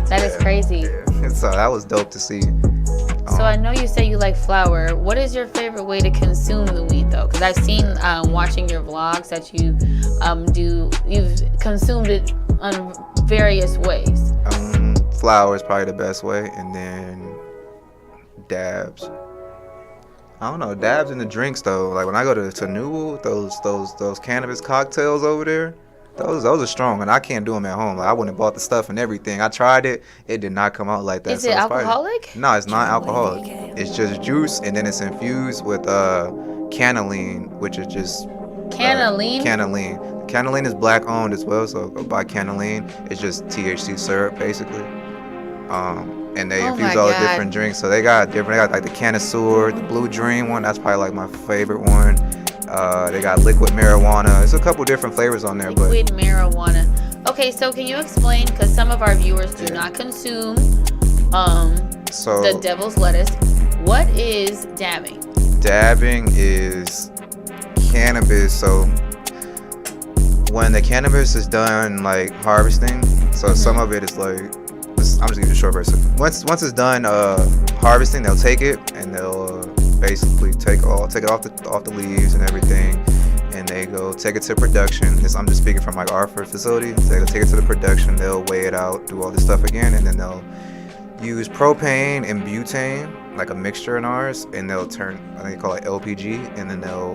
That is crazy. Yeah. So that was dope to see. So I know you say you like flower. What is your favorite way to consume the weed though? Because I've seen watching your vlogs that you've consumed it on various ways. Flower is probably the best way, and then dabs. I don't know, dabs in the drinks though. Like when I go to Newell, those cannabis cocktails over there, those are strong, and I can't do them at home. Like I wouldn't have bought the stuff and everything. I tried it; it did not come out like that. Is it alcoholic? No, it's not alcoholic. It's just juice, and then it's infused with cannellini, which is just cannellini. Cannellini is black owned as well, so go buy cannellini. It's just THC syrup basically. and they infuse all the different drinks. So they got like the Connoisseur, the Blue Dream one. That's probably like my favorite one. They got liquid marijuana. There's a couple different flavors on there. Liquid marijuana. Okay, so can you explain, because some of our viewers do not consume the devil's lettuce. What is dabbing? Dabbing is cannabis. So when the cannabis is done like harvesting, so some of it is like, I'm just giving you a short version. Once it's done harvesting, they'll take it and they'll basically take it off the leaves and everything, and they go take it to production. I'm just speaking from like our facility. They'll take it to the production, they'll weigh it out, do all this stuff again, and then they'll use propane and butane, like a mixture in ours, and they'll turn, I think they call it LPG, and then they'll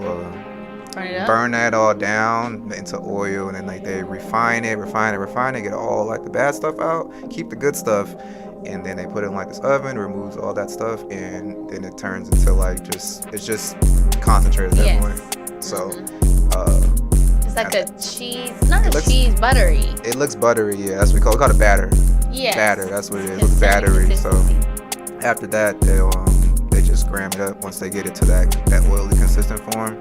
burn that all down into oil, and then like they refine it, get all like the bad stuff out, keep the good stuff, and then they put it in like this oven, removes all that stuff, and then it turns into like it's just concentrated at that point. So it's like a cheese, cheese, buttery. It looks buttery, yeah. That's what we call it batter. Yeah. Batter, that's what it is. It looks battery. So after that, they just gram it up once they get it to that oily consistent form.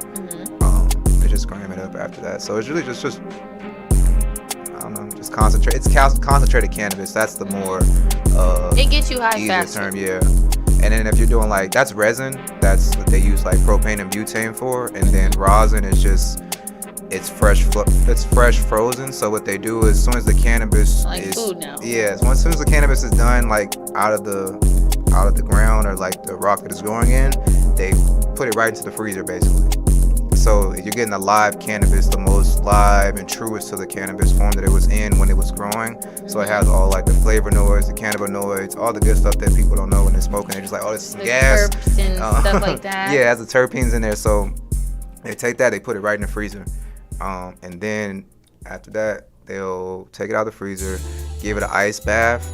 They just gram it up after that. So it's really just I don't know, just concentrate. It's concentrated cannabis. That's the more it gets you high easier faster. term, yeah. And then if you're doing like, that's resin. That's what they use like propane and butane for. And then rosin is just, it's fresh frozen. So what they do is, as soon as the cannabis is food now. Yeah, as soon as the cannabis is done, like out of the ground or like the rock that it's growing in, they put it right into the freezer basically. So you're getting the live cannabis, the most live and truest to the cannabis form that it was in when it was growing. So it has all like the flavonoids, the cannabinoids, all the good stuff that people don't know when they're smoking. They're just like, oh, this is the gas. Terps and stuff like that. Yeah, it has the terpenes in there. So they take that, they put it right in the freezer. And then after that, they'll take it out of the freezer, give it an ice bath,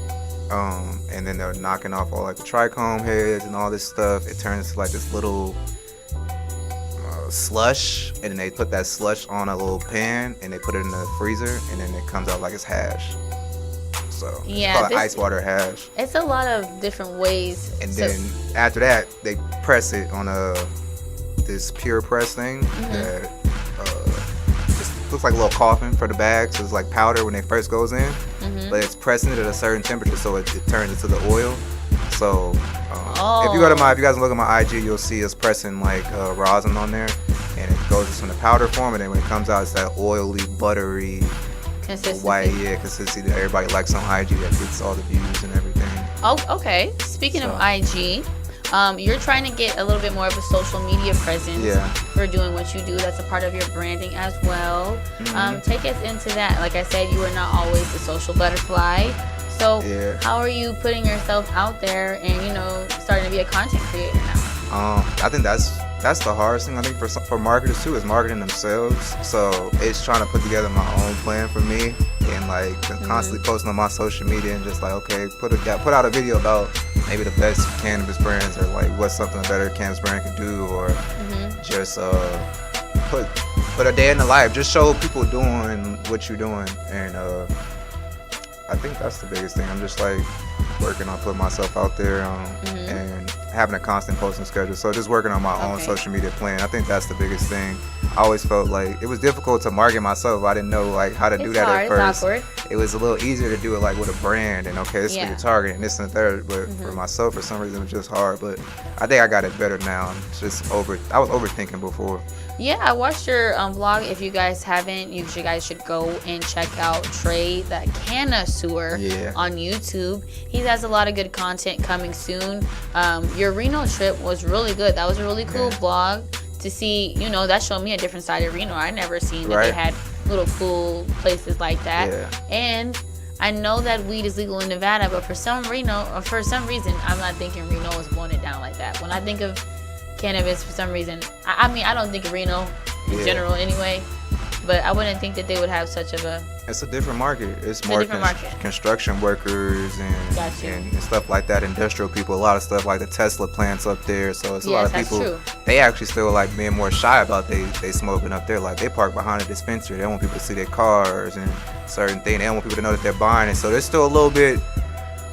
and then they're knocking off all like the trichome heads and all this stuff. It turns into like this little slush, and then they put that slush on a little pan and they put it in the freezer, and then it comes out like it's hash. So it's called ice water hash. It's a lot of different ways. And then after that, they press it on this pure press thing that just looks like a little coffin for the bag. So it's like powder when it first goes in, but it's pressing it at a certain temperature so it turns into the oil. So if you guys look at my IG, you'll see us pressing like rosin on there, and it goes just in the powder form, and then when it comes out, it's that oily, buttery, white, consistency that everybody likes on IG, that gets all the views and everything. Oh, okay. Speaking of IG, you're trying to get a little bit more of a social media presence for doing what you do. That's a part of your branding as well. Take us into that. Like I said, you are not always the social butterfly. So how are you putting yourself out there and, starting to be a content creator now? I think that's the hardest thing, I think, for marketers too, is marketing themselves. So it's trying to put together my own plan for me, and like constantly posting on my social media and just like, okay, put out a video about maybe the best cannabis brands, or like what's something a better cannabis brand can do, or just put a day in the life, just show people doing what you're doing. And I think that's the biggest thing. I'm just like working on putting myself out there and having a constant posting schedule. So just working on my own social media plan. I think that's the biggest thing. I always felt like it was difficult to market myself. I didn't know like how to do that at first. It's awkward. It was a little easier to do it like with a brand, and this is your target and this and the third. But for myself, for some reason, it was just hard. But I think I got it better now. I was overthinking before. Yeah, I watched your vlog. If you guys haven't, you guys should go and check out Trey, the Connoisseur, on YouTube. He has a lot of good content coming soon. Your Reno trip was really good. That was a really cool vlog to see. That showed me a different side of Reno. I never seen that they had little cool places like that. And I know that weed is legal in Nevada, but for some reason, I'm not thinking Reno is blowing it down like that. When I think of cannabis, for some reason, I mean, I don't think of Reno in general anyway, but I wouldn't think that they would have such of a... It's a different market. It's more construction workers and stuff like that, industrial people, a lot of stuff like the Tesla plants up there. So it's a lot of people, they actually still like being more shy about they smoking up there. Like they park behind a dispensary. They don't want people to see their cars and certain things. They don't want people to know that they're buying it. So there's still a little bit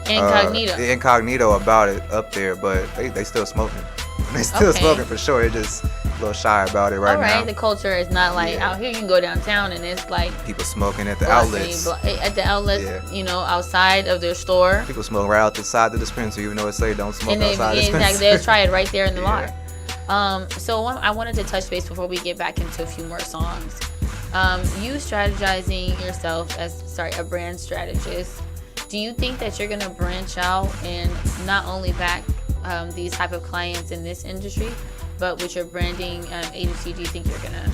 incognito about it up there, but they still smoking. They still smoking for sure. They're just a little shy about it right now. The culture is not like out here. You can go downtown and it's like people smoking at the outlets. At the outlets, you know, outside of their store. People smoking right outside the dispensary, even though it say don't smoke outside the dispensary. Exactly, they'll try it right there in the bar. So I wanted to touch base before we get back into a few more songs. You strategizing yourself as a brand strategist. Do you think that you're gonna branch out and not only back these type of clients in this industry, but with your branding agency, do you think you're gonna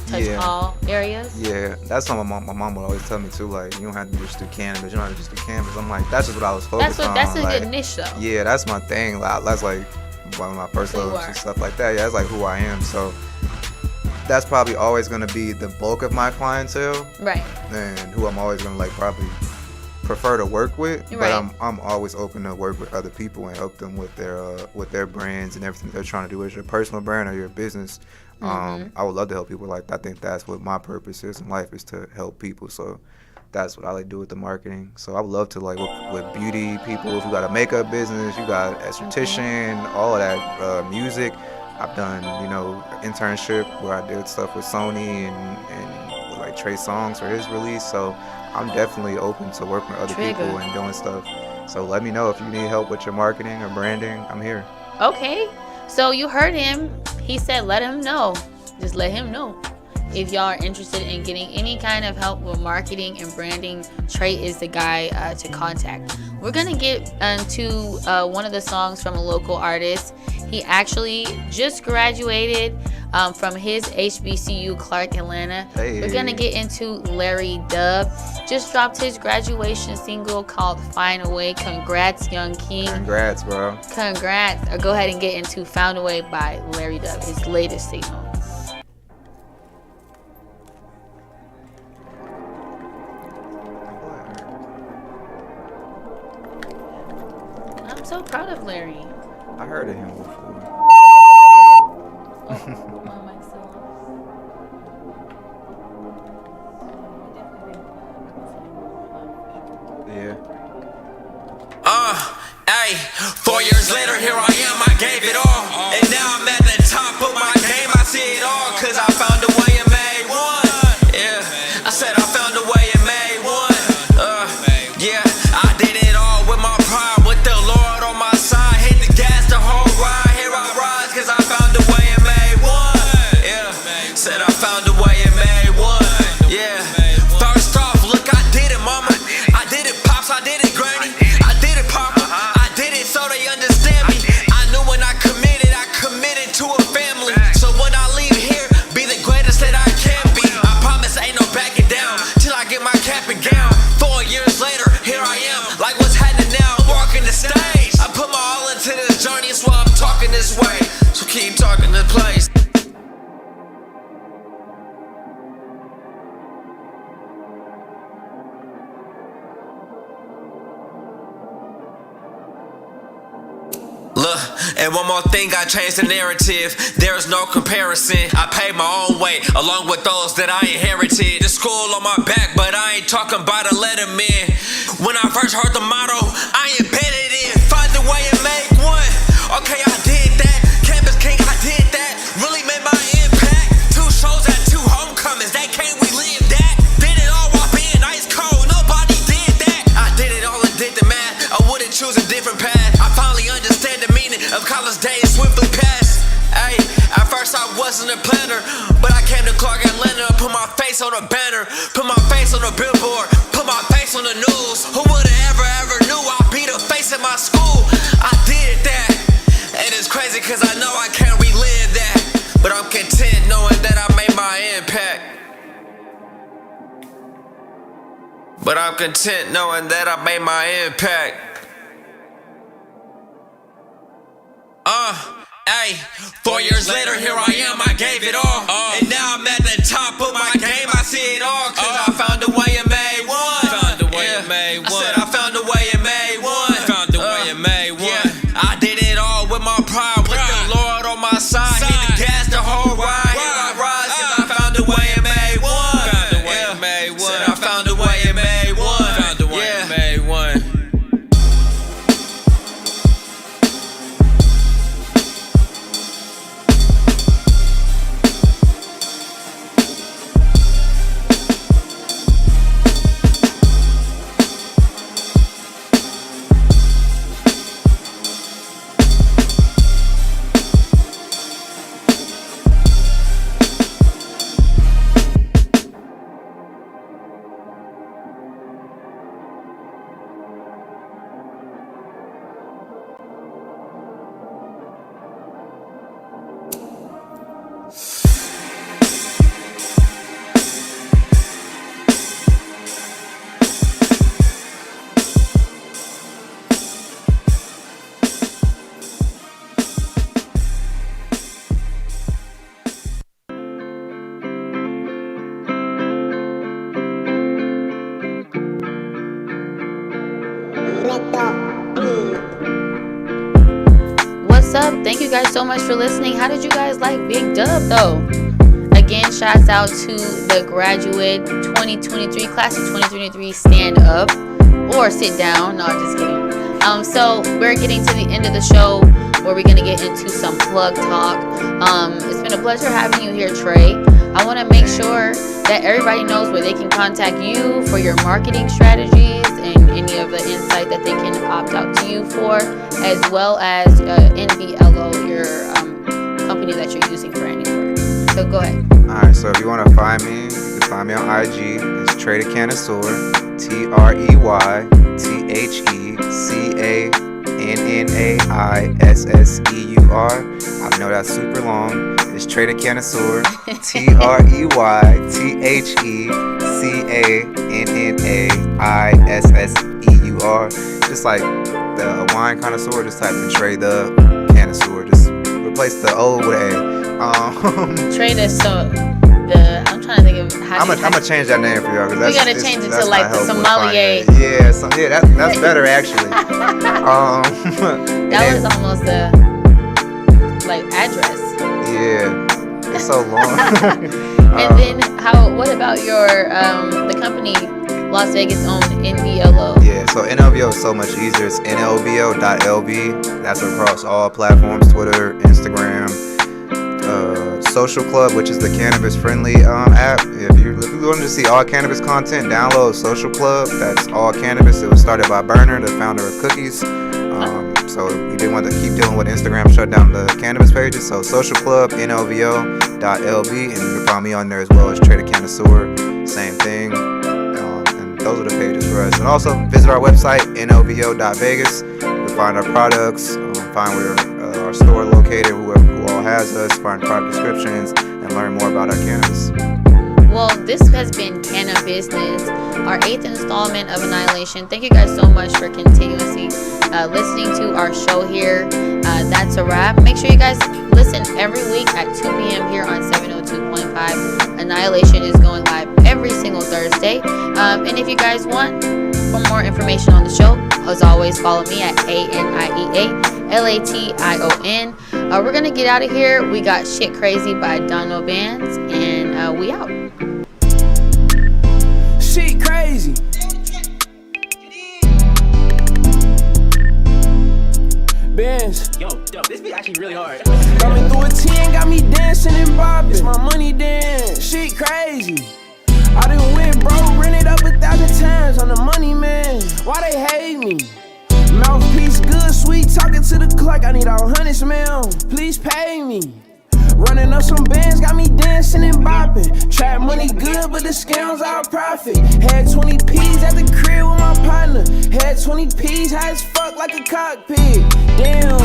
touch all areas? Yeah, that's what my mom would always tell me too. Like, you don't have to just do cannabis. You don't have to just do cannabis. I'm like, that's just what I was focused on. That's a good niche though. Yeah, that's my thing. That's like one of my first loves and stuff like that. Yeah, that's like who I am. So that's probably always gonna be the bulk of my clientele. Right. And who I'm always gonna like probably prefer to work with, but I'm always open to work with other people and help them with their brands and everything they're trying to do. Whether it's your personal brand or your business, I would love to help people. Like, I think that's what my purpose is in life, is to help people. So that's what I like to do with the marketing. So I would love to like work with beauty people. If you got a makeup business, you got an esthetician, all of that, music. I've done, internship where I did stuff with Sony and like Trey Songz for his release. So I'm definitely open to working with other people and doing stuff. So let me know if you need help with your marketing or branding. I'm here. Okay. So you heard him. He said let him know. Just let him know. If y'all are interested in getting any kind of help with marketing and branding, Trey is the guy to contact. We're going to get into one of the songs from a local artist. He actually just graduated from his HBCU, Clark, Atlanta. Hey. We're going to get into Larry Dub. Just dropped his graduation single called Find a Way. Congrats, Young King. Congrats, bro. Congrats. Go ahead and get into Found a Way by Larry Dub, his latest single. I'm so proud of Larry. I heard of him before. My mic's still on. Yeah. 4 years later, here I am, I gave it all. And now I'm at the top of my game, I see it all. Cause I found a way and made one. Yeah, I said I found a way and made one. Yeah, I did it all with my pride, with the Lord on my side. Hit the gas the whole ride, here I rise. Cause I found a way and made one. Yeah, said I found a way and made one. Yeah, first off, look, I did it, mama. I did it, pops, I did it, granny. I did it, papa. I did it so they understand me. I knew when I committed to a family. So when I leave here, be the greatest that I can be. I promise ain't no backing down till I get my cap and gown. 4 years later, here I am, like what's happening now. I'm walking the stage. I put my all into this journey, that's why I'm talking this way. So keep talking this place. Look, and one more thing, I changed the narrative. There is no comparison. I paid my own way, along with those that I inherited. The school on my back, but I ain't talking about a letterman. When I first heard the motto, I embedded it. Find a way and make one. Okay, I did that. Campus King, I did that. Really made my impact. 2 shows at 2 homecomings. That can't relive that. Did it all while being ice cold. Nobody did that. I did it all and did the math. I wouldn't choose a different path. I finally understand the meaning of college days swiftly past. Ay, at first I wasn't a planner, but I came to Clark, Atlanta, put my face on a banner, put my face on a billboard, put my face on the news. Who would've ever knew I'd be the face of my school? I did that, and it's crazy cause I know I can't relive that, but I'm content knowing that I made my impact. But I'm content knowing that I made my impact. 4 years later, here I am, I gave it all. And now I'm at the top of my game, I see it all. Cause I found a way and made one. Found a way and made one. I said I found a way and made one. Found a way and made one. Yeah, I did it all with my pride, with the Lord on my side. Hit the gas the whole ride, here I rise. Cause I found a way and made one. Found a way and made one. Said I found a way and made one. Found a way and made one. what's up. Thank you guys so much for listening. How did you guys like Big Dub though? Again, shouts out to the graduate 2023 class of 2023 stand up or sit down. No, I'm just kidding. So we're getting to the end of the show where we're gonna get into some plug talk. It's been a pleasure having you here, Trey. I want to make sure that everybody knows where they can contact you for your marketing strategies and any of the insight that they can opt out to you for, as well as NVLO, your company that you're using for Anywhere. So go ahead. Alright, so if you want to find me, you can find me on IG. It's Trey the Cannasseur, TreyTheCannasseur. I know that's super long. It's Trey the Cannasseur, TreyTheCannasseur. Just like the wine connoisseur, just type in Trey the Cannasseur. Just replace the O with a. Trey the I'm trying to think of how. I'm gonna change that name for y'all because we gotta change it to like the sommelier. Yeah, that's better actually. That was almost the like address. Yeah, it's so long. And then what about your the company Las Vegas owned NVLO? Yeah, so NLVO is so much easier. It's NLVO.LV. That's across all platforms: Twitter, Instagram. Social Club, which is the cannabis friendly app. If you want to see all cannabis content, download Social Club. That's all cannabis. It was started by Berner, the founder of Cookies. So we didn't want to keep dealing with Instagram shut down the cannabis pages. So Social Club, NLVO.LV, and you can find me on there as well as Trey the Cannasseur. Same thing. And those are the pages for us. And also visit our website, NLVO.Vegas. You can find our products, find where our store located, who all has us, find product descriptions, and learn more about our cannabis. Well, this has been Canna Business, our 8th installment of Aneialation. Thank you guys so much for continuously listening to our show here. That's a wrap. Make sure you guys listen every week at 2 p.m. here on 702.5. Aneialation is going live every single Thursday. And if you guys want for more information on the show, as always, follow me at ANIEALATION. We're gonna get out of here. We got Shit Crazy by Dono Bands, and we out. Shit crazy. Bands. Yo, this beat actually really hard. Got me through a 10, got me dancing and bopping. It's my money dance. Shit crazy. I done went broke, ran it up 1,000 times. I'm the money man. Why they hate me? Mouthpiece good, sweet, talking to the clock. I need all hundreds, man. Please pay me. Running up some bands, got me dancing and bopping. Trap money good, but the scams all profit. Had 20 P's at the crib with my partner. Had 20 P's, high as fuck like a cockpit. Damn.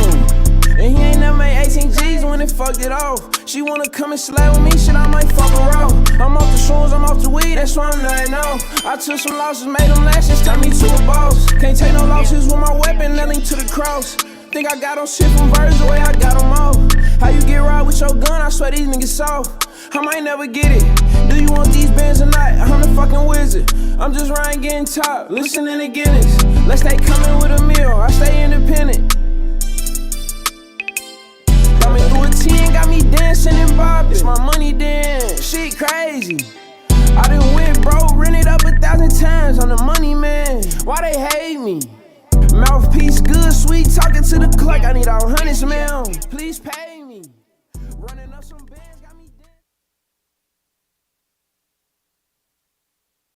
And he ain't never made 18 G's when it fucked it off. She wanna come and slay with me, shit, I might fuck her off. I'm off the shrooms, I'm off the weed, that's why I'm not out. I took some losses, made them lashes, turned me to a boss. Can't take no losses with my weapon, nothing to the cross. Think I got on shit from birds the way I got them off. How you get robbed with your gun, I swear these niggas soft. I might never get it. Do you want these bands or not? I'm the fucking wizard. I'm just riding getting top, listening to Guinness. Let's stay coming with a meal, I stay independent. Got me through a 10, got me dancing and bopping. It's my money dance, shit crazy. I done went broke, ran it up 1,000 times. I'm the money man. Why they hate me? Mouthpiece good, sweet, talking to the clock. I need all hundreds, man. Please pay me. Running up